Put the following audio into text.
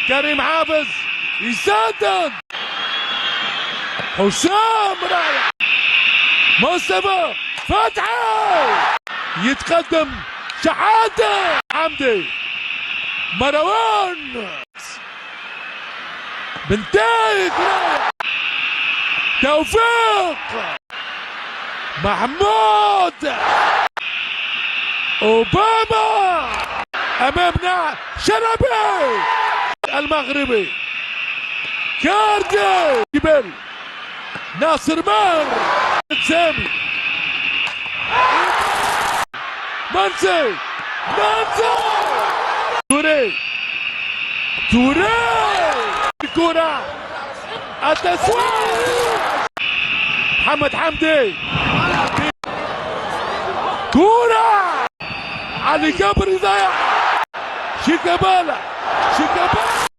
كريم حافظ يسدد، حسام رايح، مصطفى فتحي يتقدم، شحاته، حمدي، مروان، بنتايج رايح، توفيق، محمود، اوباما، امامنا شلبي المغربي، كاردي، جبل، ناصر مار، سامي، منسي، توري، الكرة، التسويق، محمد حمدي، كرة علي جبر ضيع، شيكابالا،